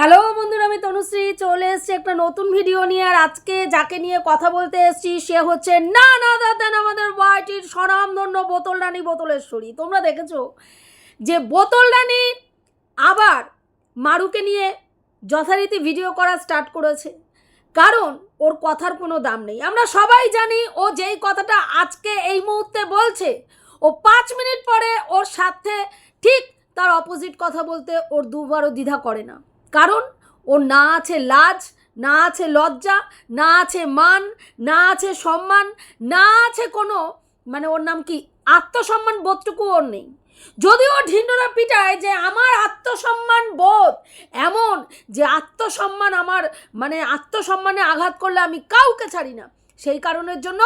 Hello বন্ধুরা, আমি তনুশ্রী চলে এসেছি একটা নতুন ভিডিও নিয়ে। আর আজকে যাকে নিয়ে কথা বলতে এসেছি সে হচ্ছে না দেন আমাদের ওয়াইটির স্বনামধন্য বোতল রানী বোতলেশ্বরী। তোমরা দেখেছো যে বোতল রানী আবার মারুকে নিয়ে যথারীতি ভিডিও করা স্টার্ট করেছে, কারণ ওর কথার কোনো দাম নেই। আমরা সবাই জানি ও যেই কথাটা আজকে এই মুহূর্তে বলছে, ও 5 মিনিট পরে ওর সাথে ঠিক তার অপোজিট কথা বলতে ওর দুবারও দ্বিধা করে না। কারণ ওর না আছে লাজ, না আছে লজ্জা, না আছে মান, না আছে সম্মান, না আছে কোনো ওর নাম কি আত্মসম্মান বোধটুকু ওর নেই। যদিও ঢিন্ডোরা পিটায় যে আমার আত্মসম্মান বোধ এমন যে আত্মসম্মান আমার আত্মসম্মানে আঘাত করলে আমি কাউকে ছাড়ি না, সেই কারণের জন্য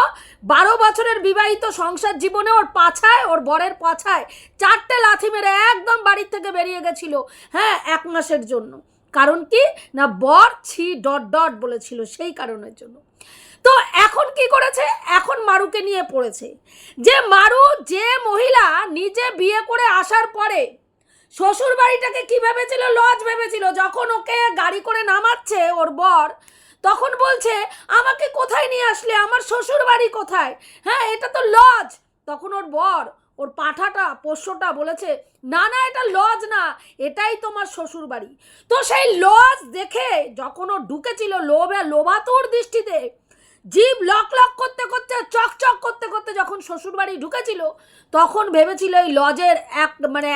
12 বছরের বিবাহিত সংসার জীবনে ওর পাছায়, ওর বরের পাছায় 4টে লাথি মেরে একদম বাড়ির থেকে বেরিয়ে গেছিল। হ্যাঁ, 1 মাসের জন্য। কারণ কি না, বর ছি ... বলেছিল, সেই কারণের জন্য। তো এখন কি করেছে, এখন মারুকে নিয়ে পড়েছে যে মারু যে মহিলা নিজে বিয়ে করে আসার পরে শ্বশুর বাড়িটাকে কি ভেবেছিল, লজ ভেবেছিল। যখন ওকে গাড়ি করে নামাচ্ছে ওর বর, তখন বলছে আমাকে কোথায় নিয়ে আসলে, আমার শ্বশুর বাড়ি কোথায়, হ্যাঁ এটা তো লজ। তখন ওর বর, ওর পাঠাটা পোষ্যটা বলেছে না এটা লজ না, এটাই তোমার শ্বশুর বাড়ি। তো সেই লজ দেখে যখন ও ঢুকেছিল লোভাতুর দৃষ্টিতে, জিভ লক করতে করতে, চকচক করতে করতে যখন শ্বশুর বাড়ি ঢুকেছিল, তখন ভেবেছিল এই লজের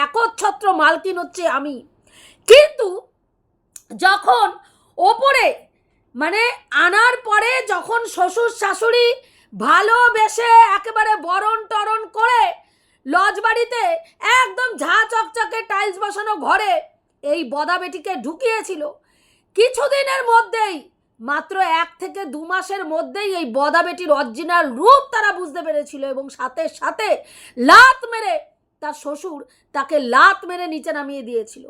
একচ্ছত্র মালকিন হচ্ছে আমি। কিন্তু যখন ওপরে আনার পরে যখন শ্বশুর শাশুড়ি ভালোবেসে একেবারে বরণ টরণ করে লজ বাড়িতে একদম ঝা চকচকে টাইলস বসানো ঘরে এই বদা বেটিকে ঢুকিয়েছিল, কিছুদিনের মধ্যেই, মাত্র 1 থেকে 2 মাসের মধ্যেই এই বদা বেটির অরিজিনাল রূপ তারা বুঝতে পেরেছিল। এবং সাথে সাথে লাত মেরে তার শ্বশুর তাকে লাত মেরে নিচে নামিয়ে দিয়েছিল।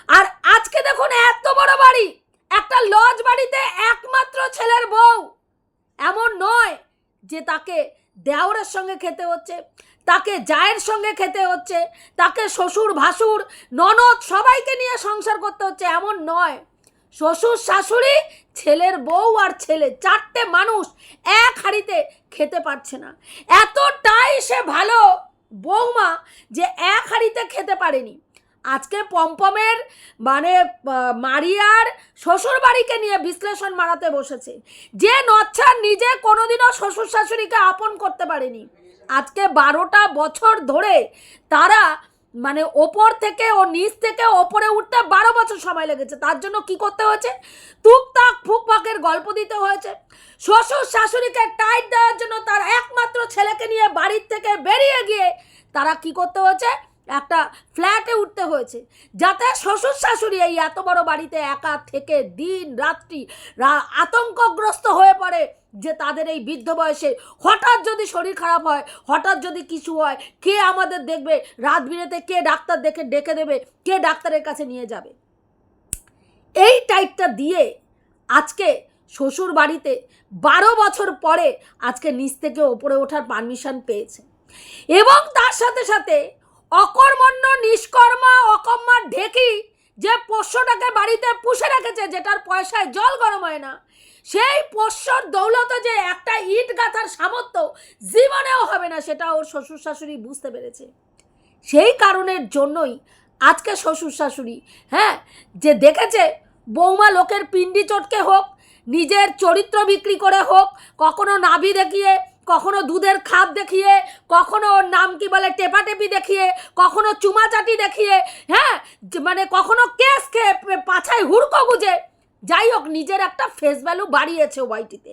আর আজকে দেখুন, এত বড় বাড়ি, একটা লজ বাড়িতে একমাত্র ছেলের বউ, এমন নয় যে তাকে দেওরের সঙ্গে খেতে হচ্ছে, তাকে জায়ের সঙ্গে খেতে হচ্ছে, তাকে শ্বশুর ভাসুর ননদ সবাইকে নিয়ে সংসার করতে হচ্ছে, এমন নয়। শ্বশুর শাশুড়ি, ছেলের বউ আর ছেলে, 4টে মানুষ এক হাঁড়িতে খেতে পারছে না। এতটাই সে ভালো বৌমা যে এক হাঁড়িতে খেতে পারেনি। আজকে পমপমের মারিয়ার শ্বশুর বাড়িকে নিয়ে বিশ্লেষণ মারাতে বসেছে, যে নচ্ছার নিজে কোনোদিনও শ্বশুর শাশুড়িকে আপন করতে পারেনি। আজকে 12টা বছর ধরে তারা ওপর থেকে ও নিচ থেকে ওপরে উঠতে 12 বছর সময় লেগেছে। তার জন্য কি করতে হয়েছে, টুকটাক ফুকফাকের গল্প দিতে হয়েছে। শ্বশুর শাশুড়িকে টাইট দেওয়ার জন্য তার একমাত্র ছেলেকে নিয়ে বাড়ির থেকে বেরিয়ে গিয়ে তারা কি করতে হয়েছে, একটা ফ্ল্যাটে উঠতে হয়েছে, যাতে শ্বশুর শাশুড়ি এই এত বড় বাড়িতে একা থেকে দিন রাত্রি আতঙ্কগ্রস্ত হয়ে পড়ে যে তাদের এই বৃদ্ধ বয়সে হঠাৎ যদি শরীর খারাপ হয়, হঠাৎ যদি কিছু হয়, কে আমাদের দেখবে, রাত বিরেতে কে ডাক্তার ডেকে দেবে, কে ডাক্তারের কাছে নিয়ে যাবে। এই টাইপটা দিয়ে আজকে শ্বশুর বাড়িতে 12 বছর পরে আজকে নিচ থেকে ওপরে ওঠার পারমিশন পেয়েছে। এবং তার সাথে সাথে অকর্মণ্য নিষ্কর্মা অকম্মা ঢেকি যে পোষ্যটাকে বাড়িতে পুষে রেখেছে, যেটার পয়সায় জল গরম হয় না, সেই পোষ্যর দৌলতে যে একটা ইট গাঁথার সামর্থ্য জীবনেও হবে না, সেটা ওর শ্বশুর শাশুড়ি বুঝতে পেরেছে। সেই কারণের জন্যই আজকে শ্বশুর শাশুড়ি যে দেখেছে বৌমা লোকের পিণ্ডি চটকে হোক, নিজের চরিত্র বিক্রি করে হোক, কখনো নাভি দেখিয়ে, কখনো দুধের খাপ দেখিয়ে, কখনো ওর নাম কি বলে টেপাটেপি দেখিয়ে, কখনো চুমাচাটি দেখিয়ে, কখনো কেস খেয়ে পাছায় হুড়কো গুজে, যাই হোক নিজের একটা ফেস ভ্যালু বাড়িয়েছে ওয়াইটিতে।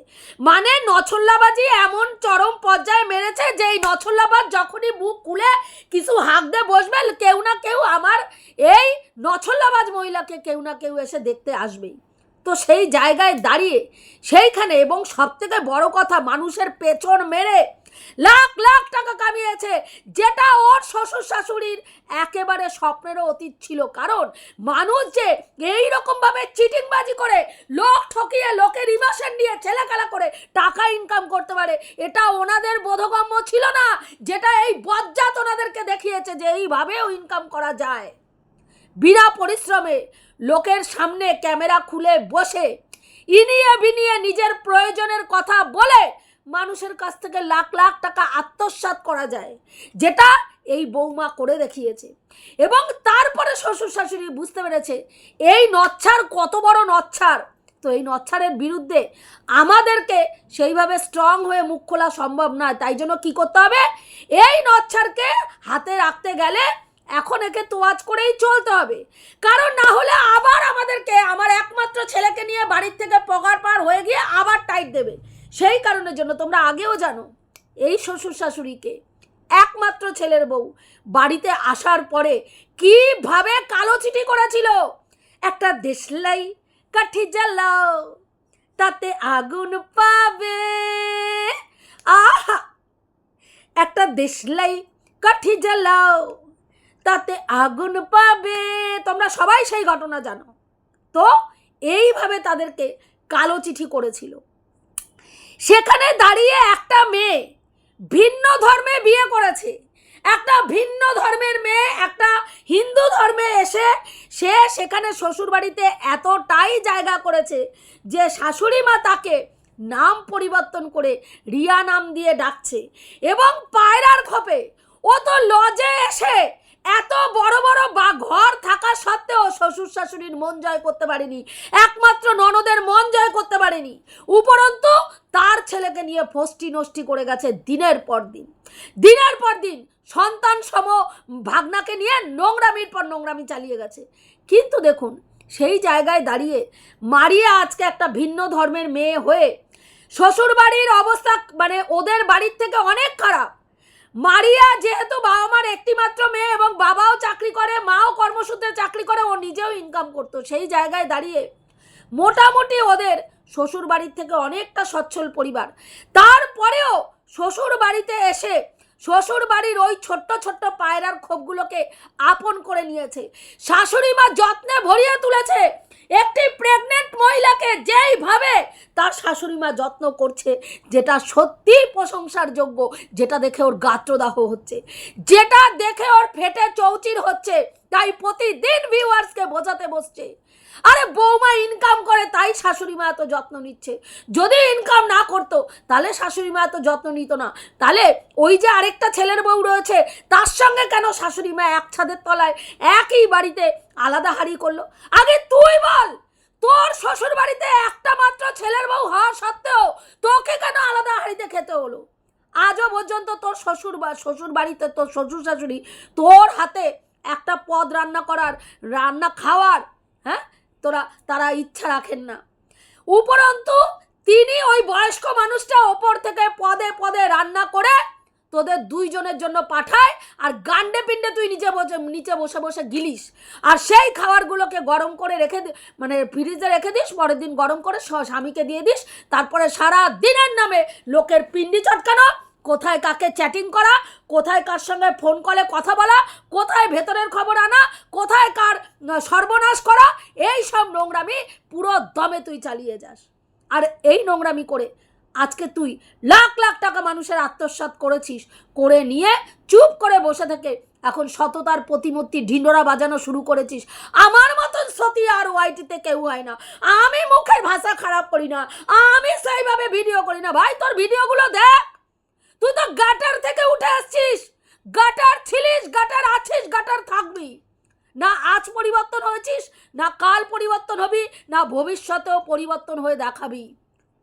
নছল্লাবাজি এমন চরম পর্যায়ে মেরেছে যে এই নছল্লাবাজ যখনই মুখ খুলে কিছু হাঁক দিয়ে বসবে, কেউ না কেউ আমার এই নছল্লাবাজ মহিলাকে কেউ না কেউ এসে দেখতে আসবেই। তো সেই জায়গায় দাঁড়িয়ে সেইখানে, এবং সবথেকে বড় কথা, মানুষের পেছন মেরে লাখ লাখ টাকা কামিয়েছে, যেটা ওর শ্বশুর শাশুড়ির একেবারে স্বপ্নেরও অতীত ছিল। কারণ মানুষ যে এইরকমভাবে চিটিংবাজি করে, লোক ঠকিয়ে, লোকের ইমোশন নিয়ে ছেলেখেলা করে টাকা ইনকাম করতে পারে, এটা ওনাদের বোধগম্য ছিল না। যেটা এই বজ্জাত ওনাদেরকে দেখিয়েছে যে এইভাবেও ইনকাম করা যায় বিনা পরিশ্রমে। লোকের সামনে ক্যামেরা খুলে বসে ইনিয়ে বিনিয়ে নিজের প্রয়োজনের কথা বলে মানুষের কাছ থেকে লাখ লাখ টাকা আত্মসাৎ করা যায়, যেটা এই বৌমা করে দেখিয়েছে। এবং তারপরে শ্বশুর শাশুড়ি বুঝতে পেরেছে এই নচ্ছার কত বড় নচ্ছার। তো এই নচ্ছারের বিরুদ্ধে আমাদেরকে সেইভাবে স্ট্রং হয়ে মুখ খোলা সম্ভব নয়। তাই জন্য কী করতে হবে, এই নচ্ছারকে হাতে রাখতে গেলে এখন একে তোয়াজ করেই চলতে হবে, কারণ না হলে আবার আমাদেরকে আমার একমাত্র ছেলেকে নিয়ে বাড়ির থেকে পগার পার হয়ে গিয়ে আবার টাইট দেবে। সেই কারণের জন্য তোমরা আগেও জানো এই শ্বশুর শাশুড়িকে একমাত্র ছেলের বউ বাড়িতে আসার পরে কিভাবে কালো চিঠি করেছিল। একটা দেশলাই কাঠি জ্বালাও তাতে আগুন পাবে, আহা একটা দেশলাই কাঠি জ্বালাও তাতে আগুন পাবে। তোমরা সবাই সেই ঘটনা জানো। তো এইভাবে তাদেরকে কালো চিঠি করেছিল। সেখানে দাঁড়িয়ে একটা মেয়ে ভিন্ন ধর্মে বিয়ে করেছে, একটা ভিন্ন ধর্মের মেয়ে একটা হিন্দু ধর্মে এসে সে সেখানে শ্বশুরবাড়িতে এতটাই জায়গা করেছে যে শাশুড়ি মা তাকে নাম পরিবর্তন করে রিয়া নাম দিয়ে ডাকছে। এবং পায়রার খোপে ও তো লজে এসে এত বড় বড় ঘর থাকা সত্ত্বেও শ্বশুর শাশুড়ির মন জয় করতে পারেনি, একমাত্র ননদের মন জয় করতে পারেনি। উপরন্তু তার ছেলেকে নিয়ে ফষ্টি নষ্টি করে গেছে দিনের পর দিন, দিনের পর দিন সন্তান সম ভাগনাকে নিয়ে নোংরামির পর নোংরামি চালিয়ে গেছে। কিন্তু দেখুন সেই জায়গায় দাঁড়িয়ে মারিয়া আজকে একটা ভিন্ন ধর্মের মেয়ে হয়ে শ্বশুরবাড়ির অবস্থা মানে ওদের বাড়ির থেকে অনেক খারাপ। মারিয়া যেহেতু বাবা মার একটি মাত্র মেয়ে এবং বাবাও চাকরি করে, মাও কর্মসূত্রে চাকরি করে, ও নিজেও ইনকাম করতো, সেই জায়গায় দাঁড়িয়ে মোটামুটি ওদের শ্বশুর বাড়ির থেকে অনেকটা সচ্ছল পরিবার। তারপরেও শ্বশুর বাড়িতে এসে শ্বশুর বাড়ির ওই ছোট্ট ছোট্ট পায়রার খোপগুলোকে আপন করে নিয়েছে। শাশুড়ি মা যত্নে ভরিয়ে তুলেছে একটি প্রেগনেন্ট মহিলাকে, যেইভাবে তার শাশুড়ি মা যত্ন করছে যেটা সত্যি প্রশংসার যোগ্য, যেটা দেখে ওর গাত্রদাহ হচ্ছে, যেটা দেখে ওর ফেটে চৌচির হচ্ছে। তাই প্রতিদিন ভিউয়ার্সকে বোঝাতে বসছে আরে বৌমা ইনকাম করে তাই শাশুড়ি মা এত যত্ন নিচ্ছে, যদি ইনকাম না করতো তাহলে শাশুড়ি মা এত যত্ন নিত না। তাহলে ওই যে আরেকটা ছেলের বউ রয়েছে তার সঙ্গে কেন শাশুড়ি মা এক ছাদের তলায় একই বাড়িতে আলাদা হাড়ি করলো? আগে তুই বল, তোর শ্বশুর বাড়িতে একটা মাত্র ছেলের বউ হওয়া সত্ত্বেও তোকে কেন আলাদা হাড়িতে খেতে হলো? আজও পর্যন্ত তোর শ্বশুর বাড়িতে তোর শ্বশুর শাশুড়ি তোর হাতে একটা পদ রান্না খাওয়ার তারা ইচ্ছা রাখেন না। উপরন্তু তিনি ওই বয়স্ক মানুষটা ওপর থেকে পদে পদে রান্না করে তোদের দুইজনের জন্য পাঠায়, আর গান্ডে পিণ্ডে তুই নিচে বসে বসে গিলিস, আর সেই খাবারগুলোকে গরম করে ফ্রিজে রেখে দিস, পরের দিন গরম করে স্বামীকে দিয়ে দিস। তারপরে সারা দিনের নামে লোকের পিণ্ডি চটকানো, কোথায় কাকে চ্যাটিং করা, কোথায় কার সঙ্গে ফোন কলে কথা বলা, কোথায় ভেতরের খবর আনা, কোথায় কার সর্বনাশ করা, এই সব নোংরামি পুরো দমে তুই চালিয়ে যাস। আর এই নোংরামি করে আজকে তুই লাখ লাখ টাকা মানুষের আত্মসাৎ করেছিস, করে নিয়ে চুপ করে বসে থেকে এখন সততার প্রতিমূর্তি ঢিন্ডোরা বাজানো শুরু করেছিস। আমার মতন সতী আর ওয়াইটিতে কেউ হয় না, আমি মুখের ভাষা খারাপ করি না, আমি সেইভাবে ভিডিও করি না। ভাই তোর ভিডিওগুলো দেখ, তুই তো গাটার থেকে উঠে আসছিস, গাটার ছিলিস, গাটার আছিস, গাটার থাকবি না। আজ পরিবর্তন হয়েছিস না, কাল পরিবর্তন হবি না, ভবিষ্যতেও পরিবর্তন হয়ে দেখাবি।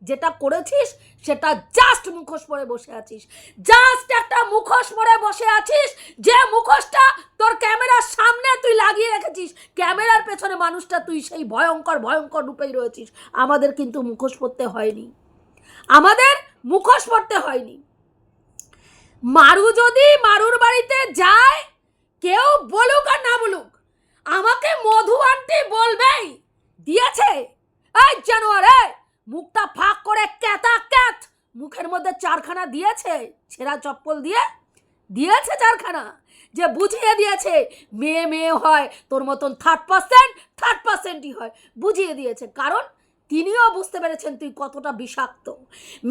যেটা করেছিস সেটা জাস্ট মুখোশ পরে বসে আছিস, জাস্ট একটা মুখোশ পরে বসে আছিস, যে মুখোশটা তোর ক্যামেরার সামনে তুই লাগিয়ে রেখেছিস, ক্যামেরার পেছনে মানুষটা তুই সেই ভয়ঙ্কর ভয়ঙ্কর রূপেই রয়েছিস। আমাদের কিন্তু মুখোশ পরতে হয়নি, আমাদের মুখোশ পরতে হয়নি। মারু যদি মারুর বাড়িতে যায়, কেউ বলুক আর না বলুক, আমাকে মধু আন্টি বলবেই দিয়েছে এই জানোয়ারে, মুখটা ফাঁক করে ক্যাতা ক্যাত মুখের মধ্যে চারখানা দিয়েছে, ছেঁড়া চপ্পল দিয়ে দিয়েছে চারখানা, যে বুঝিয়ে দিয়েছে মেয়ে মেয়ে হয়, তোর মতন 3% হয়, বুঝিয়ে দিয়েছে। কারণ তিনিও বুঝতে পেরেছেন তুই কতটা বিষাক্ত।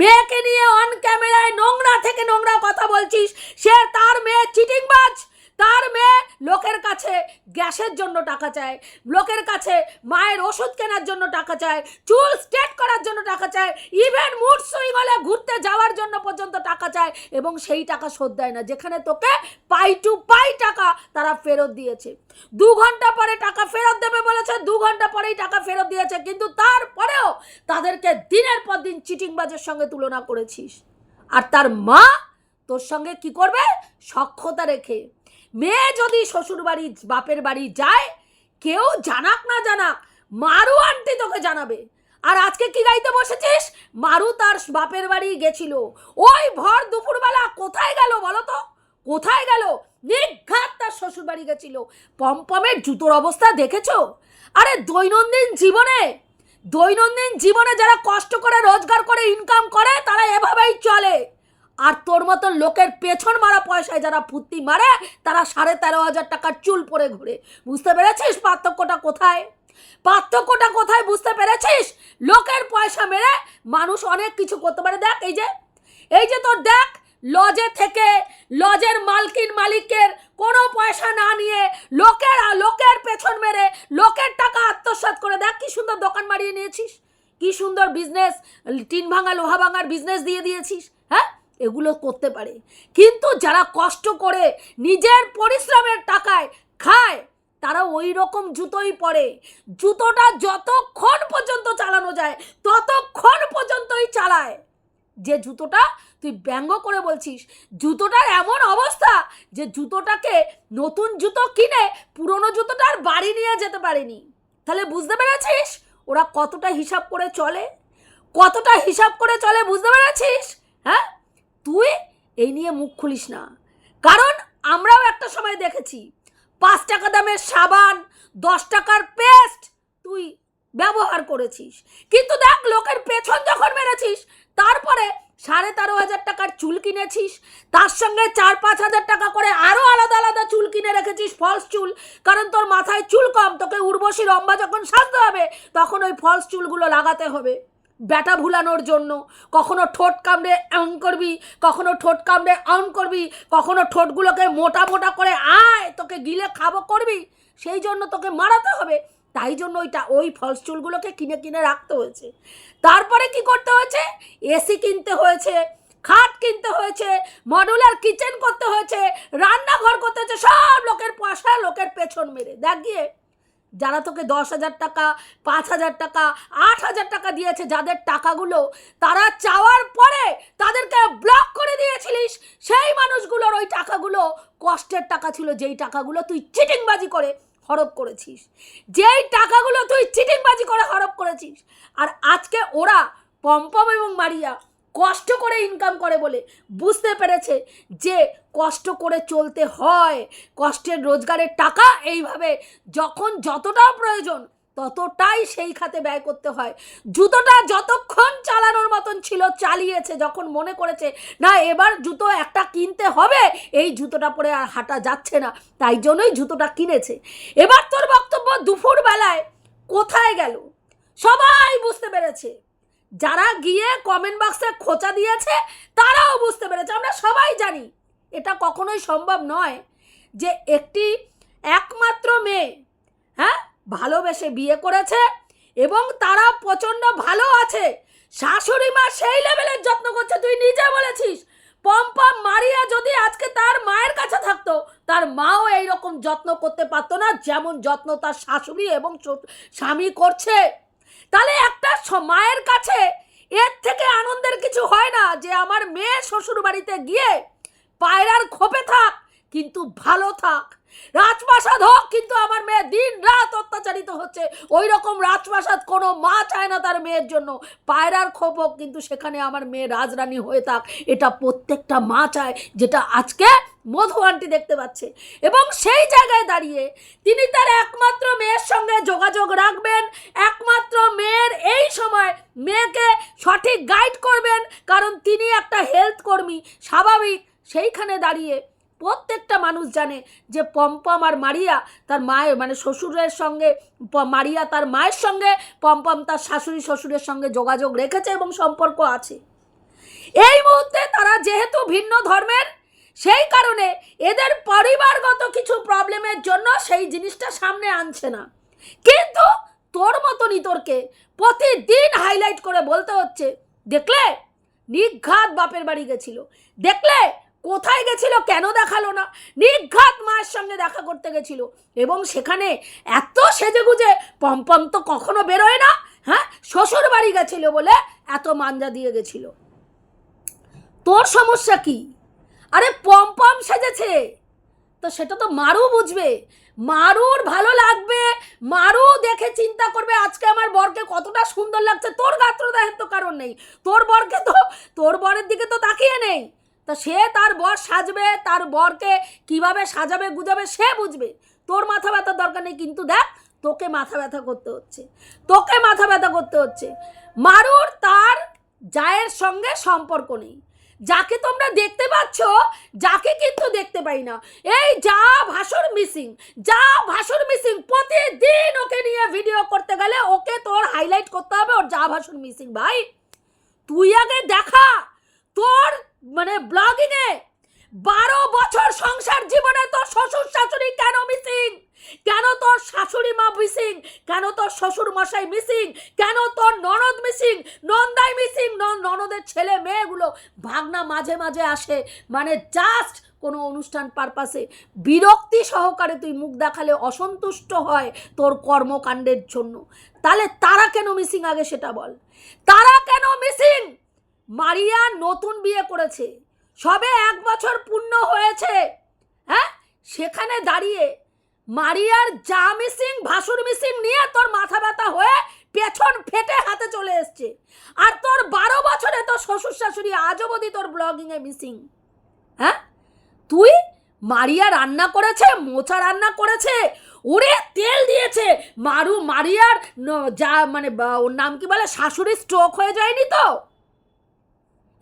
মেয়েকে নিয়ে অন ক্যামেরায় নোংরা থেকে নোংরা কথা বলছিস, সে তার মেয়ে চিটিংবাজ, তার মেয়ে লোকের কাছে গ্যাসের জন্য টাকা চায়, লোকের কাছে মায়ের ওষুধ কেনার জন্য টাকা চায়, চুল স্ট্রেট করার জন্য টাকা চায়, ইভেন মুড সুইং হলে ঘুরতে যাওয়ার জন্য পর্যন্ত টাকা চায়, এবং সেই টাকা শোধ দেয় না, যেখানে তোকে পাই টু পাই টাকা তারা ফেরত দিয়েছে। 2 ঘন্টা পরে টাকা ফেরত দেবে বলেছে, 2 ঘন্টা পরেই টাকা ফেরত দিয়েছে, কিন্তু তারপরেও তাদেরকে দিনের পর দিন চিটিংবাজের সঙ্গে তুলনা করেছিস। আর তার মা তোর সঙ্গে কি করবে? সখ্যতা রেখে। মেয়ে যদি শ্বশুর বাড়ি বাপের বাড়ি যায়, কেউ জানাক না জানাক, মারু আন্টি তোকে জানাবে। আর আজকে কি গাইতে বসেছিস? মারু তার বাপের বাড়ি গেছিল, ওই ভর দুপুরবেলা কোথায় গেল বলো তো? কোথায় গেল? নিঘাত তার শ্বশুর বাড়ি গেছিল। পমপমের জুতোর অবস্থা দেখেছো? আরে দৈনন্দিন জীবনে যারা কষ্ট করে রোজগার করে ইনকাম করে তারা এভাবেই চলে। আর তোর মতো লোকের পেছন মারা পয়সায় যারা ফুর্তি মারে তারা 13,500 টাকার চুল পরে ঘুরে। বুঝতে পেরেছিস পার্থক্যটা কোথায়? বুঝতে পেরেছিস? লোকের পয়সা মেরে মানুষ অনেক কিছু করতে পারে। দেখ এই যে তোর দেখ, লজে থেকে লজের মালিকের কোনো পয়সা না নিয়ে লোকের পেছন মেরে লোকের টাকা আত্মসাৎ করে দেখ কি সুন্দর দোকান মারিয়ে নিয়েছিস, কি সুন্দর বিজনেস, টিন ভাঙা লোহা ভাঙার বিজনেস দিয়ে দিয়েছিস। হ্যাঁ, এগুলো করতে পারে, কিন্তু যারা কষ্ট করে নিজের পরিশ্রমের টাকায় খায় তারা ওই রকম জুতোই পরে। জুতোটা যতক্ষণ পর্যন্ত চালানো যায় ততক্ষণ পর্যন্তই চালায়। যে জুতোটা তুই ব্যঙ্গ করে বলছিস, জুতোটার এমন অবস্থা যে জুতোটাকে নতুন জুতো কিনে পুরনো জুতোটার বাড়ি নিয়ে যেতে পারেনি। তাহলে বুঝতে পেরেছিস ওরা কতটা হিসাব করে চলে, বুঝতে পেরেছিস? হ্যাঁ, তুই এই নিয়ে মুখ খুলিস না, কারণ আমরাও একটা সময় দেখেছি 5 টাকা দামের সাবান, 10 টাকার পেস্ট তুই ব্যবহার করেছিস, কিন্তু দেখ লোকের পেছন যখন মেরেছিস তারপরে 13,500 টাকার চুল কিনেছিস, তার সঙ্গে 4-5 হাজার টাকা করে আরো আলাদা আলাদা চুল কিনে রেখেছিস, ফলস চুল। কারণ তোর মাথায় চুল কম, তোকে উর্বশী রম্ভা যখন সাজতে হবে তখন ওই ফলস চুলগুলো লাগাতে হবে ব্যাটা ভুলানোর জন্য। কখনো ঠোঁট কামড়ে অন করবি, কখনো ঠোঁট কামড়ে অন করবি, কখনো ঠোঁটগুলোকে মোটা মোটা করে তোকে গিলে খাবো করবি, সেই জন্য তোকে মারাতে হবে। তাই জন্য ওই ফলস চুলগুলোকে কিনে রাখতে হয়েছে। তারপরে কি করতে হয়েছে? এসি কিনতে হয়েছে, খাট কিনতে হয়েছে, মডুলার কিচেন করতে হয়েছে, রান্নাঘর করতে হয়েছে, সব লোকের পয়সা লোকের পেছন মেরে। দেখ গিয়ে যারা তোকে 10,000 টাকা, 5,000 টাকা, 8,000 টাকা দিয়েছে, যাদের টাকাগুলো তারা চাওয়ার পরে তাদেরকে ব্লক করে দিয়েছিলিস, সেই মানুষগুলোর ওই টাকাগুলো কষ্টের টাকা ছিল, যেই টাকাগুলো তুই চিটিংবাজি করে হরপ করেছিস, আর আজকে ওরা পম্পম এবং মারিয়া কষ্ট করে ইনকাম করে বলে বুঝতে পেরেছে যে কষ্ট করে চলতে হয়, কষ্টের রোজগারের টাকা এইভাবে যখন যতটা প্রয়োজন ততটাই সেই খাতে ব্যয় করতে হয়। জুতোটা যতক্ষণ চালানোর মতন ছিল চালিয়েছে, যখন মনে করেছে না এবার জুতো একটা কিনতে হবে, এই জুতোটা পরে আর হাঁটা যাচ্ছে না, তাই জন্যই জুতোটা কিনেছে। এবার তোর বক্তব্য দুপুর বেলায় কোথায় গেল? সবাই বুঝতে পেরেছে, যারা গিয়ে কমেন্ট বক্সে খোঁচা দিয়েছে তারাও বুঝতে পেরেছে। আমরা সবাই জানি এটা কখনোই সম্ভব নয় যে একমাত্র মেয়ে ভালোবেসে বিয়ে করেছে এবং তারা প্রচণ্ড ভালো আছে, শাশুড়ি মা সেই লেভেলের যত্ন করছে। তুই নিজে বলেছিস পম্পম মারিয়া যদি আজকে তার মায়ের কাছে থাকতো তার মাও এইরকম যত্ন করতে পারতো না যেমন যত্ন তার শাশুড়ি এবং স্বামী করছে। তাহলে একটা মায়ের কাছে এর থেকে আনন্দের কিছু হয় না যে আমার মেয়ে শ্বশুর বাড়িতে গিয়ে পায়রার খোপে থাক কিন্তু ভালো থাক, রাজপ্রাসাদ হোক কিন্তু আমার মেয়ে দিন রাত অত্যাচারিত হচ্ছে। ওই রকম রাজপ্রাসাদ কোনো মা চায় না তার মেয়ের জন্য, পায়রার খোপ হোক কিন্তু সেখানে আমার মেয়ে রাজরানী হয়ে থাক, এটা প্রত্যেকটা মা চায়, যেটা আজকে মধু আন্টি দেখতে পাচ্ছে। এবং সেই জায়গায় দাঁড়িয়ে তিনি তার একমাত্র মেয়ের সঙ্গে যোগাযোগ রাখবেন, একমাত্র মেয়ের এই সময় মেয়েকে সঠিক গাইড করবেন, কারণ তিনি একটা হেলথ কর্মী। স্বাভাবিক সেইখানে দাঁড়িয়ে প্রত্যেকটা মানুষ জানে যে পম্পম আর মারিয়া তার মায়ের শ্বশুরের সঙ্গে, মারিয়া তার মায়ের সঙ্গে, পম্পম তার শাশুড়ি শ্বশুরের সঙ্গে যোগাযোগ রেখেছে এবং সম্পর্ক আছে। এই মুহূর্তে তারা যেহেতু ভিন্ন ধর্মের, সেই কারণে এদের পরিবারগত কিছু প্রবলেমের জন্য সেই জিনিসটা সামনে আনছে না। কিন্তু তোর মতনই তোরকে প্রতিদিন হাইলাইট করে বলতে হচ্ছে, দেখলে নিঘাত বাপের বাড়ি গেছিল, দেখলে কোথায় গেছিল, কেন দেখালো না, নিঘাত মায়ের সঙ্গে দেখা করতে গেছিল, এবং সেখানে এত সেজেগুজে পম্পম তো কখনো বেরোয় না, হ্যাঁ শ্বশুর বাড়ি গেছিল বলে এত মাঞ্জা দিয়ে গেছিল। তোর সমস্যা কি? আরে পম্পম সেজেছে তো সেটা তো মারু বুঝবে, মারুর ভালো লাগবে, মারু দেখে চিন্তা করবে আজকে আমার বরকে কতটা সুন্দর লাগছে। তোর গাত্রদাহের তো কারণ নেই, তোর বরকে তো, তোর বরের দিকে তো তাকিয়ে নেই, তা সে তার বর সাজবে, তার বরকে কিভাবে সাজাবে গুজাবে সে বুঝবে, তোর মাথা ব্যথার দরকার নেই। কিন্তু দেখ তোকে মাথা ব্যথা করতে হচ্ছে, তোকে মাথা ব্যথা করতে হচ্ছে। মারুর তার জায়ের সঙ্গে সম্পর্ক নেই, যাকে তোমরা দেখতে পাচ্ছ যাকে কিন্তু দেখতে পাই না। এই যা ভাসুর মিসিং, যা ভাসুর মিসিং, প্রতিদিন ওকে নিয়ে ভিডিও করতে গেলে ওকে তোর হাইলাইট করতে হবে ওর যা ভাসুর মিসিং। ভাই তুই আগে দেখা তোর মানে ব্লগিংয়ে 12 বছর সংসার জীবনে তোর শ্বশুর শাশুড়ি কেন মিসিং, কেন তোর শাশুড়ি মা মিসিং, কেন তোর শ্বশুর মশাই মিসিং, কেন তোর ননদ মিসিং, নন্দাই মিসিং, ননদের ছেলে মেয়েগুলো ভাগনা মাঝে মাঝে আসে, মানে জাস্ট কোনো অনুষ্ঠান পারপাসে বিরক্তি সহকারে তুই মুখ দেখালে অসন্তুষ্ট হয় তোর কর্মকাণ্ডের জন্য। তাহলে তারা কেন মিসিং আগে সেটা বল, তারা কেন মিসিং? মারিয়া নতুন বিয়ে করেছে, সবে 1 বছর পূর্ণ হয়েছে, হ্যাঁ সেখানে দাঁড়িয়ে মারিয়ার যা মিসিং ভাসুর মিসিং নিয়ে তোর মাথা ব্যথা হয়ে পেছন ফেটে হাতে চলে এসছে। আর তোর 12 বছরে তোর শ্বশুর শাশুড়ি আজ অবধি তোর ব্লগিংয়ে মিসিং। হ্যাঁ তুই মারিয়া রান্না করেছে, মোচা রান্না করেছে, ওরে তেল দিয়েছে, মারিয়ার যা মানে ওর নাম কি বলে শাশুড়ি স্ট্রোক হয়ে যায়নি তো?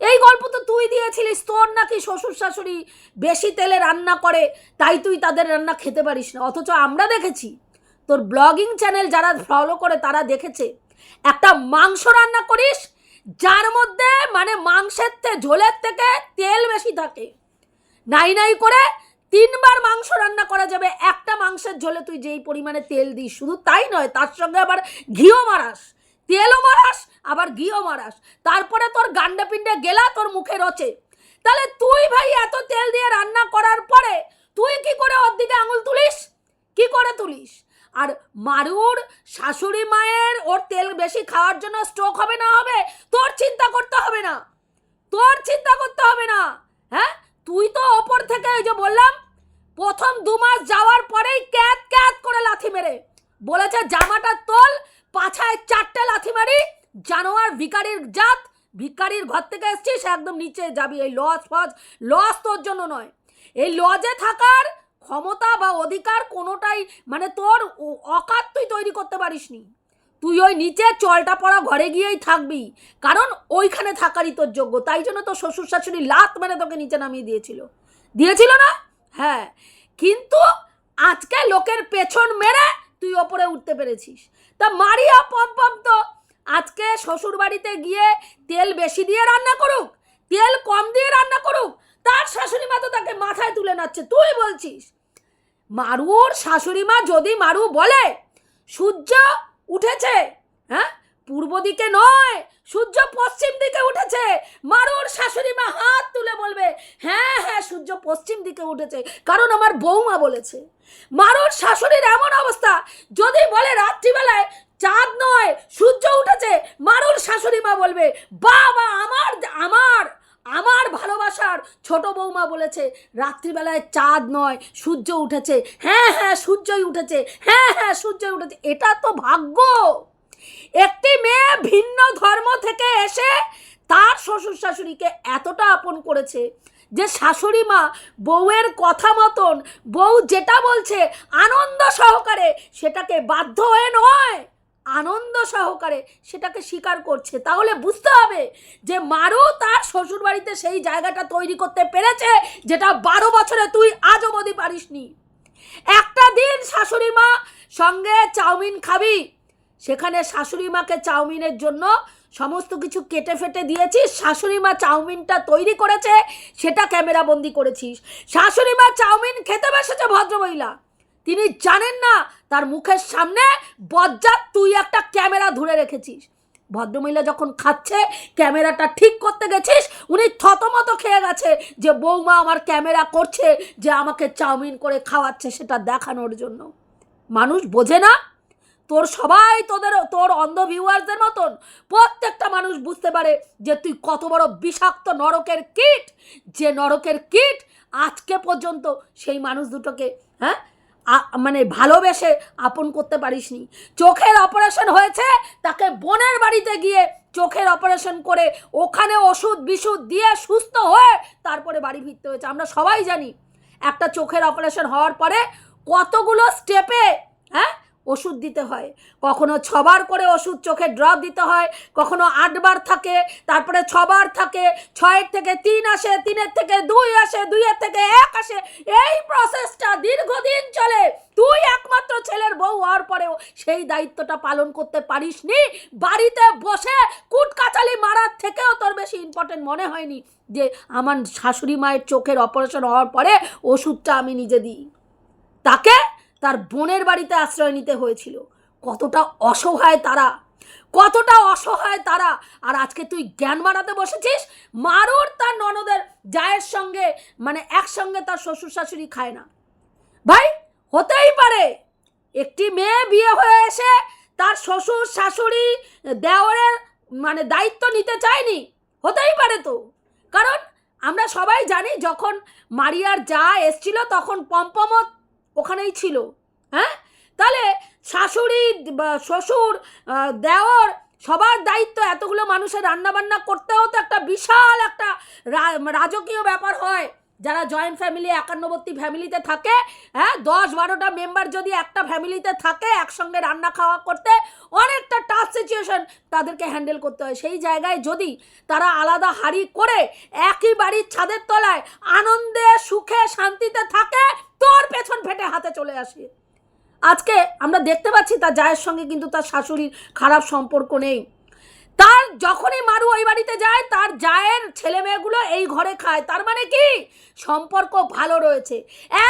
এই গল্প তো তুই দিয়েছিলিস, তোর নাকি শ্বশুর শাশুড়ি বেশি তেলে রান্না করে তাই তুই তাদের রান্না খেতে পারিস না। অথচ আমরা দেখেছি তোর ব্লগিং চ্যানেল যারা ফলো করে তারা দেখেছে একটা মাংস রান্না করিস যার মধ্যে মানে মাংসের ঝোলের থেকে তেল বেশি থাকে, নাই নাই করে 3 বার মাংস রান্না করা যাবে একটা মাংসের ঝোলে তুই যেই পরিমাণে তেল দিস। শুধু তাই নয়, তার সঙ্গে আবার ঘিও মারাস, তেলও মারাস আবার ঘিও মারাস, তারপরে তোর গান্ডা পিণ্ডে গেলা তোর মুখে রচে। তাহলে তুই ভাই এত তেল দিয়ে রান্না করার পরে তুই কি করে ওর দিকে আঙুল তুলিস, কি করে তুলিস? আর মারুর শাশুড়ি মায়ের ওর তেল বেশি খাওয়ার জন্য স্ট্রোক হবে না হবে তোর চিন্তা করতে হবে না, তোর চিন্তা করতে হবে না। হ্যাঁ তুই তো ওপর থেকে ওই যে বললাম প্রথম 2 মাস যাওয়ার পরেই ক্যাত ক্যাত করে লাথি মেরে বলেছে জামাটা তোল, পাছায় 4টে লাথি মারি, জানোয়ার ভিখারির জাত, ভিখারির ঘর থেকে এসছিস একদম নিচে যাবি। এই লজ তোর জন্য নয়, এই লজে থাকার ক্ষমতা বা অধিকার কোনোটাই মানে তোর অকাত তুই তৈরি করতে পারিসনি। তুই ওই নিচে চলটা পড়া ঘরে গিয়েই থাকবি, কারণ ওইখানে থাকারই তোর যোগ্য। তাই জন্য তোর শ্বশুর শাশুড়ি লাত মেরে তোকে নিচে নামিয়ে দিয়েছিল না? হ্যাঁ, কিন্তু আজকে লোকের পেছন মেরে তুই ওপরে উঠতে পেরেছিস। তা মারিয়া পম্পম তো আজকে শ্বশুর বাড়িতে গিয়ে তেল বেশি দিয়ে রান্না করুক, তেল কম দিয়ে রান্না করুক, তার শাশুড়ি মা তো তাকে মাথায় তুলে নাচ্ছে। তুই বলছিস মারুর শাশুড়ি মা যদি মারু বলে সূর্য উঠেছে, হ্যাঁ পূর্ব দিকে নয় সূর্য পশ্চিম দিকে উঠেছে, মারুর শাশুড়ি মা হাত তুলে বলবে হ্যাঁ হ্যাঁ সূর্য পশ্চিম দিকে উঠেছে কারণ আমার বৌমা বলেছে। মারুর শাশুড়ির এমন অবস্থা যদি বলে রাত্রিবেলায় চাঁদ নয় সূর্য উঠেছে, মারুর শাশুড়ি মা বলবে বাবা আমার ভালোবাসার ছোট বৌমা বলেছে রাত্রিবেলায় চাঁদ নয় সূর্য উঠেছে, হ্যাঁ হ্যাঁ সূর্যই উঠেছে, হ্যাঁ হ্যাঁ সূর্যই উঠেছে। এটা তো ভাগ্য। একটি মেয়ে ভিন্ন ধর্ম থেকে এসে তার শ্বশুর শাশুড়িকে এতটা আপন করেছে যে শাশুড়ি মা বউয়ের কথা মতন বউ যেটা বলছে আনন্দ সহকারে সেটাকে বাধ্য হয়ে নয়, আনন্দ সহকারে সেটাকে স্বীকার করছে। তাহলে বুঝতে হবে যে মারু তার শ্বশুর বাড়িতে সেই জায়গাটা তৈরি করতে পেরেছে যেটা 12 বছরে তুই আজ অবধি পারিসনি। একটা দিন শাশুড়ি মা সঙ্গে চাউমিন খাবি, সেখানে শাশুড়ি মাকে চাউমিনের জন্য সমস্ত কিছু কেটে ফেটে দিয়েছিস, শাশুড়ি মা চাউমিনটা তৈরি করেছে, সেটা ক্যামেরা বন্দি করেছিস। শাশুড়ি মা চাউমিন খেতে বসেছে ভদ্রমহিলা, তিনি জানেন না তার মুখের সামনে বজ্জাত তুই একটা ক্যামেরা ধরে রেখেছিস। ভদ্রমহিলা যখন খাচ্ছে ক্যামেরাটা ঠিক করতে গেছিস, উনি থতমত খেয়ে গেছে যে বৌমা আমার ক্যামেরা করছে, যে আমাকে চাউমিন করে খাওয়াচ্ছে সেটা দেখানোর জন্য। মানুষ বোঝে না, তোর সবাই তোর অন্ধ ভিউয়ার্সদের মতন প্রত্যেকটা মানুষ বুঝতে পারে যে তুই কত বড় বিষাক্ত নরকের কীট, যে নরকের কীট আজকে পর্যন্ত সেই মানুষ দুটোকে মানে ভালোবেসে আপন করতে পারিসনি। চোখের অপারেশন হয়েছে, তাকে বোনের বাড়িতে গিয়ে চোখের অপারেশন করে ওখানে ওষুধ বিশুদ্ধ দিয়ে সুস্থ হয়ে তারপরে বাড়ি ফিরতে হয়েছে। আমরা সবাই জানি একটা চোখের অপারেশন হওয়ার পরে কতগুলো স্টেপে ওষুধ দিতে হয়, কখনো 6 বার করে ওষুধ চোখে ড্রপ দিতে হয়, কখনো 8 বার থাকে, তারপরে 6 বার থাকে, 6-এর থেকে 3 আসে, 3-এর থেকে 2 আসে, 2-এর থেকে 1 আসে। এই প্রসেসটা দীর্ঘদিন চলে। তুই একমাত্র ছেলের বউ হওয়ার পরেও সেই দায়িত্বটা পালন করতে পারিসনি। বাড়িতে বসে কুটকাচালি মারার থেকেও তোর বেশি ইম্পর্টেন্ট মনে হয়নি যে আমার শাশুড়ি মায়ের চোখের অপারেশন হওয়ার পরে ওষুধটা আমি নিজে দিই। তাকে তার বোনের বাড়িতে আশ্রয় নিতে হয়েছিল। কতটা অসহায় তারা, কতটা অসহায় তারা। আর আজকে তুই জ্ঞান বাড়াতে বসেছিস। মারুর তার ননদের জায়ের সঙ্গে মানে একসঙ্গে তার শ্বশুর শাশুড়ি খায় না। ভাই হতেই পারে একটি মেয়ে বিয়ে হয়ে এসে তার শ্বশুর শাশুড়ি দেওরের মানে দায়িত্ব নিতে চায়নি, হতেই পারে তো। কারণ আমরা সবাই জানি যখন মারিয়ার জা এসছিল তখন পম্পমও ওখানেই ছিল। তাহলে শাশুড়ি শ্বশুর দেওর সবার দায়িত্ব, এতগুলো মানুষের রান্নাবান্না করতেও তো একটা বিশাল একটা রাজকীয় ব্যাপার হয়। যারা জয়েন্ট ফ্যামিলি একান্নবর্তী ফ্যামিলিতে থাকে, 10-12টা মেম্বার যদি একটা ফ্যামিলিতে থাকে একসঙ্গে রান্না খাওয়া করতে অনেকটা টাফ সিচুয়েশন তাদেরকে হ্যান্ডেল করতে হয়। সেই জায়গায় যদি তারা আলাদা হাঁড়ি করে একই বাড়ির ছাদের তলায় আনন্দে সুখে শান্তিতে থাকে, তোর পেছন ফেটে হাতে চলে আসে। আজকে আমরা দেখতে পাচ্ছি তার জায়ের সঙ্গে কিন্তু তার শাশুড়ির খারাপ সম্পর্ক নেই। তার যখনই মারু ওই বাড়িতে যায় তার জায়ের ছেলে মেয়েগুলো এই ঘরে খায়, তার মানে কি সম্পর্ক ভালো রয়েছে।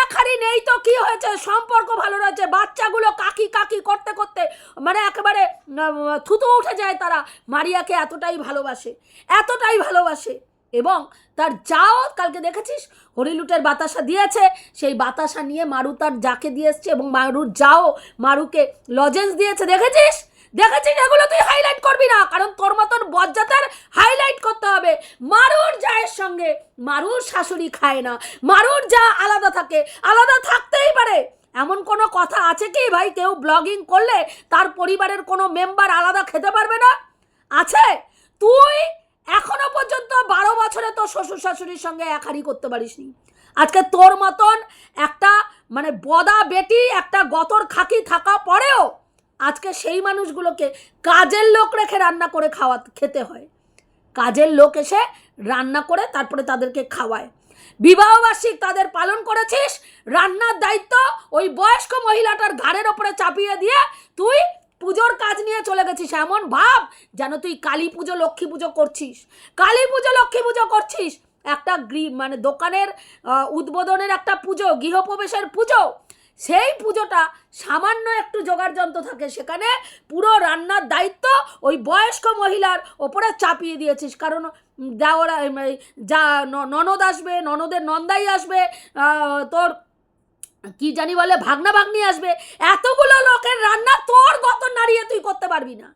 এক হাড়ি নেই তো কি হয়েছে, সম্পর্ক ভালো রয়েছে। বাচ্চাগুলো কাকি কাকি করতে করতে মানে একেবারে থুতু উঠে যায়, তারা মারিয়াকে এতটাই ভালোবাসে, এতটাই ভালোবাসে। এবং তার যাও কালকে দেখেছিস হরিলুটের বাতাসা দিয়েছে, সেই বাতাসা নিয়ে মারু তার যাকে দিয়ে এসছে এবং মারুর যাও মারুকে লজেন্স দিয়েছে। দেখেছিস এগুলো তুই হাইলাইট করবি না, কারণ তোর মতন বজ্জাতের হাইলাইট করতে হবে। মারুর জায়ের সঙ্গে মারুর শাশুড়ি খায় না, মারুর যা আলাদা থাকে, আলাদা থাকতেই পারে। এমন কোনো কথা আছে কি ভাই কেউ ব্লগিং করলে তার পরিবারের কোনো মেম্বার আলাদা খেতে পারবে না? আছে? তুই এখনো পর্যন্ত 12 বছরে তোর শ্বশুর শাশুড়ির সঙ্গে এক হাঁড়ি করতে পারিসনি। আজকে তোর মতন একটা মানে বদা বেটি একটা গতর খাকি থাকা পরেও আজকে সেই মানুষগুলোকে কাজের লোক রেখে রান্না করে খেতে হয়। কাজের লোক এসে রান্না করে তারপরে তাদেরকে খাওয়ায়। বিবাহবার্ষিক তাদের পালন করেছিস, রান্নার দায়িত্ব ওই বয়স্ক মহিলাটার ঘাড়ের ওপরে চাপিয়ে দিয়ে তুই পুজোর কাজ নিয়ে চলে গেছিস। এমন ভাব যেন তুই কালী পুজো লক্ষ্মী পুজো করছিস, কালী পুজো লক্ষ্মী পুজো করছিস। একটা মানে দোকানের উদ্বোধনের একটা পুজো, গৃহপ্রবেশের পুজো, সেই পুজোটা সামান্য একটু জোগাড় যন্ত্র থাকে, সেখানে পুরো রান্নার দায়িত্ব ওই বয়স্ক মহিলার ওপরে চাপিয়ে দিয়েছিস। কারণ দেওরা যা ননদ আসবে, ননদের নন্দাই আসবে, তোর কি জানি বলে ভাগনা ভাগ্নি আসবে, এতগুলো লোকের রান্না তোর গতর নাড়িয়ে তুই করতে পারবি না,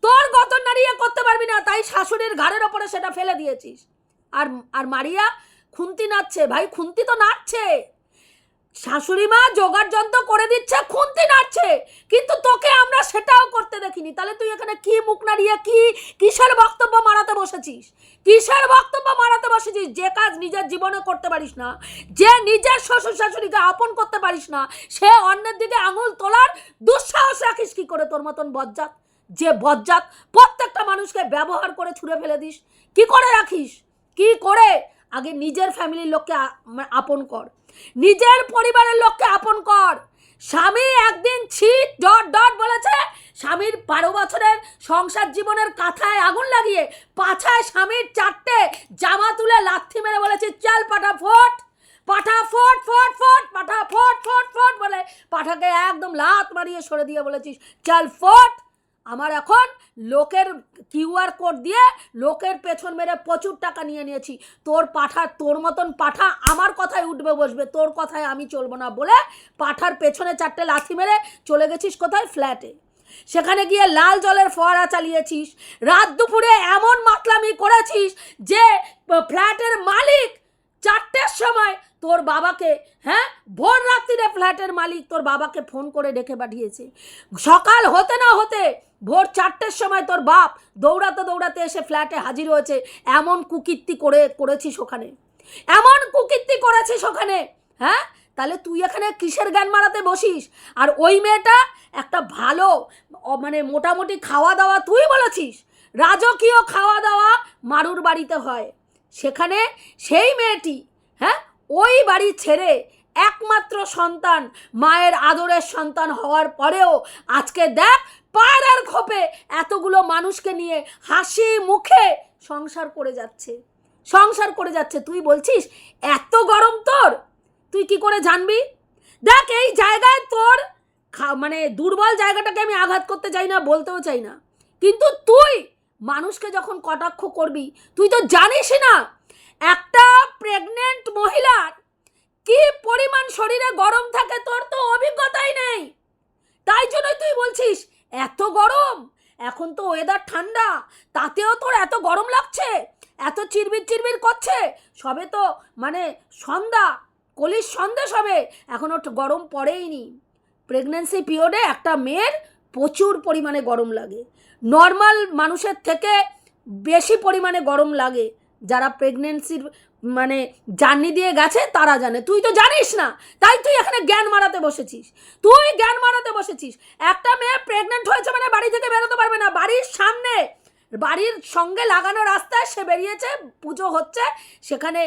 তোর গতর নাড়িয়ে করতে পারবি না। তাই শাশুড়ির ঘাড়ের ওপরে সেটা ফেলে দিয়েছিস। আর মারিয়া খুন্তি নাড়ছে, ভাই খুন্তি তো নাড়ছে, শাশুড়ি মা জোগাড় যন্ত্র করে দিচ্ছে, খুন্তি নাড়ছে, কিন্তু তোকে আমরা সেটাও করতে দেখিনি। তাহলে তুই এখানে কি মুখ নাড়িয়ে কিসের বক্তব্য মারাতে বসেছিস? কিসের বক্তব্য মারাতে বসেছিস? যে কাজ নিজের জীবনে করতে পারিস না, যে নিজের শ্বশুর শাশুড়িকে আপন করতে পারিস না, সে অন্যের দিকে আঙুল তোলার দুঃসাহস রাখিস কি করে? তোর মতন বজ্জাত, যে বজ্জাত প্রত্যেকটা মানুষকে ব্যবহার করে ছুঁড়ে ফেলে দিস, কি করে রাখিস? কি করে? আগে নিজের ফ্যামিলির লোককে আপন কর, নিজের পরিবারের লোককে আপন কর, স্বামী একদিন ছিট ডট ডট বলেছে, স্বামীর 12 বছরের সংসার জীবনের কাঁথায় আগুন লাগিয়ে পাছায় স্বামীর 4টে জামা তুলে লাথি মেরে বলেছে চল পাঠা ফোট, পাঠা ফোট ফোট ফোট, পাঠা ফোট ফোট ফোট বলে পাঠাকে একদম লাত মারিয়ে সরে দিয়ে বলেছিস চল ফোট। আমার এখন লোকের কিউআর কোড দিয়ে লোকের পেছন মেরে প্রচুর টাকা নিয়ে নিয়েছি, তোর পাঠা, তোর মতন পাঠা আমার কথায় উঠবে বসবে, তোর কথায় আমি চলবো না বলে পাঠার পেছনে 4টে লাথি মেরে চলে গেছিস কোথায়, ফ্ল্যাটে। সেখানে গিয়ে লাল জলের ফোয়ারা চালিয়েছিস, রাত দুপুরে এমন মাতলামি করেছিস যে ফ্ল্যাটের মালিক 4টের সময় তোর বাবাকে, হ্যাঁ ভোর রাত্রিরে ফ্ল্যাটের মালিক তোর বাবাকে ফোন করে ডেকে পাঠিয়েছে। সকাল হতে না হতে ভোর 4টের সময় তোর বাপ দৌড়াতে দৌড়াতে এসে ফ্ল্যাটে হাজির হয়েছে। এমন কুকীর্তি করেছিস ওখানে, এমন কুকীর্তি করেছিস ওখানে, হ্যাঁ। তাহলে তুই এখানে কিসের জ্ঞান মারাতে বসিস? আর ওই মেয়েটা একটা ভালো মানে মোটামুটি খাওয়া দাওয়া, তুই বলেছিস রাজকীয় খাওয়া দাওয়া মারুর বাড়িতে হয়, সেখানে সেই মেয়েটি, হ্যাঁ, ওই বাড়ি ছেড়ে একমাত্র সন্তান, মায়ের আদরের সন্তান হওয়ার পরেও আজকে দেখ পাড়ার খোপে এতগুলো মানুষকে নিয়ে হাসি মুখে সংসার করে যাচ্ছে, সংসার করে যাচ্ছে। তুই বলছিস এত গরম তোর, তুই কি করে জানবি? দেখ এই জায়গায় তোর মানে দুর্বল জায়গাটাকে আমি আঘাত করতে চাই না, বলতেও চাই না, কিন্তু তুই মানুষকে যখন কটাক্ষ করবি তুই তো জানিসই না একটা প্রেগনেন্ট মহিলার কি পরিমাণ শরীরে গরম থাকে, তোর তো অভিজ্ঞতাই নেই। তাই জন্যই তুই বলছিস এত গরম, এখন তো ওয়েদার ঠান্ডা, তাতেও তোর এত গরম লাগছে, এত চিরবির চিরবির করছে। সবে তো মানে সন্ধ্যা, কলির সন্দেশ হবে, এখনও গরম পড়েইনি। প্রেগনেন্সি পিরিয়ডে একটা মেয়ের প্রচুর পরিমাণে গরম লাগে, নর্মাল মানুষের থেকে বেশি পরিমাণে গরম লাগে। যারা প্রেগনেন্সির মানে জার্নি দিয়ে গেছে তারা জানে, তুই তো জানিস না, তাই তুই এখানে জ্ঞান মারাতে বসেছিস, তুই জ্ঞান মারাতে বসেছিস। একটা মেয়ে প্রেগনেন্ট হয়েছে মানে বাড়ি থেকে বেরোতে পারবে না, বাড়ির সামনে বাড়ির সঙ্গে লাগানো রাস্তায় সে বেরিয়েছে, পুজো হচ্ছে, সেখানে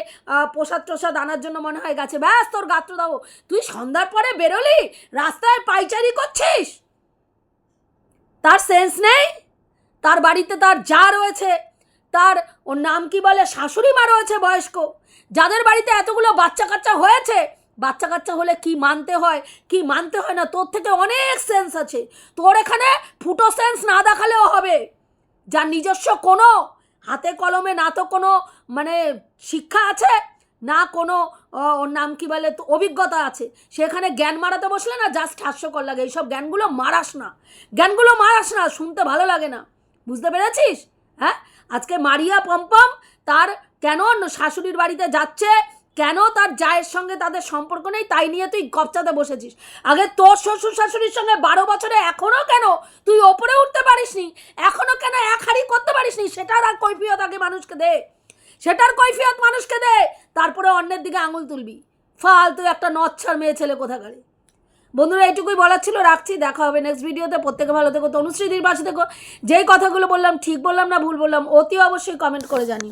প্রসাদ টোসাদ আনার জন্য মনে হয় গেছে, ব্যাস তোর গাত্র দাও। তুই সন্ধ্যার পরে বেরোলি, রাস্তায় পাইচারি করছিস, তার সেন্স নেই? তার বাড়িতে তার যা রয়েছে, তার ওর নাম কি বলে শাশুড়ি মা রয়েছে বয়স্ক, যাদের বাড়িতে এতগুলো বাচ্চা কাচ্চা হয়েছে, বাচ্চা কাচ্চা হলে কি মানতে হয় কি মানতে হয় না, তোর থেকে অনেক সেন্স আছে। তোর এখানে ফুটো সেন্স না দেখালেও হবে, যার নিজস্ব কোনো হাতে কলমে না তো কোনো মানে শিক্ষা আছে, না কোনো ওর নাম কি বলে তো অভিজ্ঞতা আছে, সেখানে জ্ঞান মারাতে বসলে না জাস্ট হাস্যকর লাগে। এইসব জ্ঞানগুলো মারাস না, জ্ঞানগুলো মারাস না, শুনতে ভালো লাগে না, বুঝতে পেরেছিস? হ্যাঁ, আজকে মারিয়া পম্পম তার কেন শাশুড়ির বাড়িতে যাচ্ছে, কেন তার জায়ের সঙ্গে তাদের সম্পর্ক নেই, তাই নিয়ে তুই গপচাতে বসেছিস। আগে তোর শ্বশুর শাশুড়ির সঙ্গে 12 বছরে এখনও কেন তুই ওপরে উঠতে পারিসনি, এখনও কেন এক হাড়ি করতে পারিসনি, সেটার আর কৈফিয়ত আগে মানুষকে দে, সেটার কৈফিয়ত মানুষকে দে, তারপরে অন্যের দিকে আঙুল তুলবি। ফালতু একটা নচ্ছার মেয়ে ছেলে কোথাকারে। বন্ধুরা এইটুকুই বলার ছিল, রাখছি, দেখা হবে নেক্সট ভিডিওতে। প্রত্যেকে ভালো থেকো, তনুশ্রীদির পাশে থেকো। যেই কথাগুলো বললাম ঠিক বললাম না ভুল বললাম অতি অবশ্যই কমেন্ট করে জানিও।